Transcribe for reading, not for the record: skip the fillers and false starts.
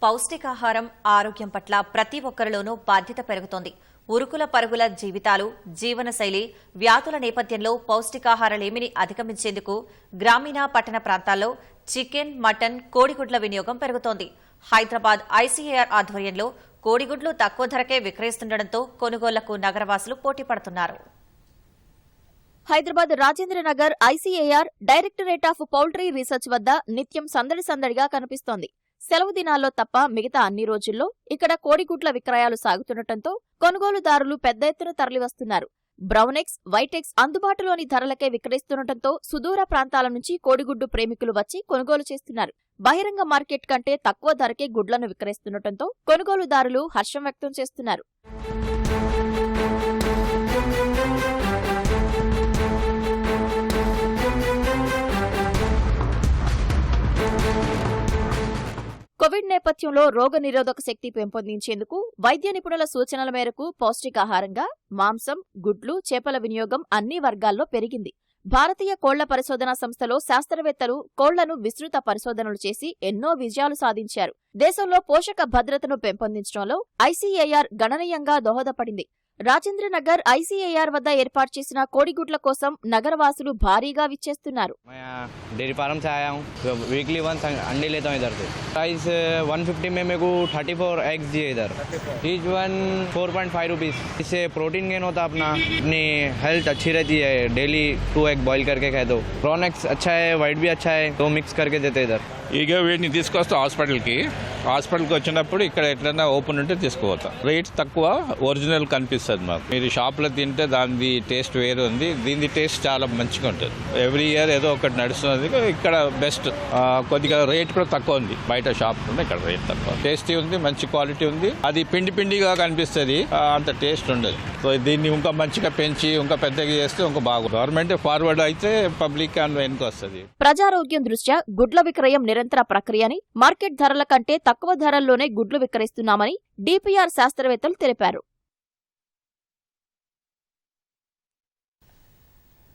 పౌష్టికాహారం ఆరోగ్యం పట్ల ప్రతి ఒక్కరిలోనూ బాధ్యత పెరుగుతోంది. ఉరుకుల పరుగుల జీవితాలు, జీవనశైలి, వ్యాధుల నేపథ్యంలో పౌష్టికాహార లేమిని అధిగమించేందుకు గ్రామీణ, పట్టణ ప్రాంతాల్లో చికెన్, మటన్, కోడిగుడ్ల వినియోగం పెరుగుతోంది. హైదరాబాద్ ఐసీఏఆర్ ఆధ్వర్యంలో కోడిగుడ్లు తక్కువ ధరకే విక్రయిస్తుండటంతో కొనుగోళ్లకు నగరవాసులు పోటీ పడుతున్నారు. Hyderabad Rajendranagar ICAR directorate of poultry research వద్ద నిత్యం సందడిగా కనిపిస్తోంది. సెలవు దినాల్లో తప్ప మిగతా అన్ని రోజుల్లో ఇక్కడ కోడిగుడ్ల విక్రయాలు సాగుతుండటంతో కొనుగోలుదారులు పెద్ద ఎత్తున తరలివస్తున్నారు. బ్రౌన్ ఎగ్స్, వైట్ ఎగ్స్ అందుబాటులోని ధరలకే విక్రయిస్తుండటంతో సుదూర ప్రాంతాల నుంచి కోడిగుడ్డు ప్రేమికులు వచ్చి కొనుగోలు చేస్తున్నారు. బహిరంగ మార్కెట్ కంటే తక్కువ ధరకే గుడ్లను విక్రయిస్తుండటంతో కొనుగోలుదారులు హర్షం వ్యక్తం చేస్తున్నారు. కోవిడ్ నేపథ్యంలో రోగనిరోధక శక్తి పెంపొందించేందుకు వైద్య నిపుణుల సూచనల మేరకు పౌష్టికాహారంగా మాంసం, గుడ్లు, చేపల వినియోగం అన్ని వర్గాల్లో పెరిగింది. భారతీయ కోళ్ల పరిశోధనా సంస్థలో శాస్త్రవేత్తలు కోళ్లను విస్తృత పరిశోధనలు చేసి ఎన్నో విజయాలు సాధించారు. దేశంలో పోషక భద్రతను పెంపొందించడంలో ఐసీఏఆర్ గణనీయంగా దోహదపడింది. రాజేంద్రనగర్ ఐసీఏఆర్ వద్ద ఏర్పాటు చేసిన కోడిగుడ్ల కోసం నగరవాసులు భారీగా విచ్చేస్తున్నారు. डेयरी फार्म से आया हूँ, वीकली वंस अंडे लेता हूँ इधर से. प्राइस 150 में मेरे को 34 एग्स दिए इधर, ईच वन 4.5 रुपीज़. इससे प्रोटीन गेन होता अपना, अपनी हेल्थ अच्छी रहती है. डेली 2 एग बॉईल करके खाए दो. ब्राउन एग्स अच्छा है, वाइट भी अच्छा है, तो मिक्स करके देते इधर. ఇక వీటిని తీసుకొస్తా హాస్పిటల్కి వచ్చినప్పుడు ఇక్కడ ఎట్లన్నా ఓపెన్ ఉంటే తీసుకుపోతాం. రేట్స్ తక్కువ, ఒరిజినల్ కనిపిస్తుంది మాకు. మీరు షాప్లో తింటే దాని టేస్ట్ వేరు ఉంది, దీని టేస్ట్ చాలా మంచిగా ఉంటుంది. ఎవ్రీ ఇయర్ ఏదో ఒకటి నడుస్తుంది. ఇక్కడ బెస్ట్, కొద్దిగా రేట్ కూడా తక్కువ ఉంది. బయట షాప్ ఉంది, ఇక్కడ రేట్ తక్కువ. టేస్టీ ఉంది, మంచి క్వాలిటీ ఉంది. అది పిండిగా కనిపిస్తుంది, అంత టేస్ట్ ఉండదు. సో దీన్ని ఇంకా మంచిగా పెంచి ఇంకా పెద్దగా చేస్తే ఇంకా బాగుంది. గవర్నమెంట్ ఫార్వర్డ్ అయితే పబ్లిక్ వెనుక వస్తుంది. ప్రజారోగ్యం దృష్ట్యా గుడ్ల విక్రయం నిరంతర ప్రక్రియని, మార్కెట్ ధరల కంటే తక్కువ ధరల్లోనే గుడ్లు విక్రయిస్తున్నామని డిపిఆర్ శాస్త్రవేత్తలు తెలిపారు.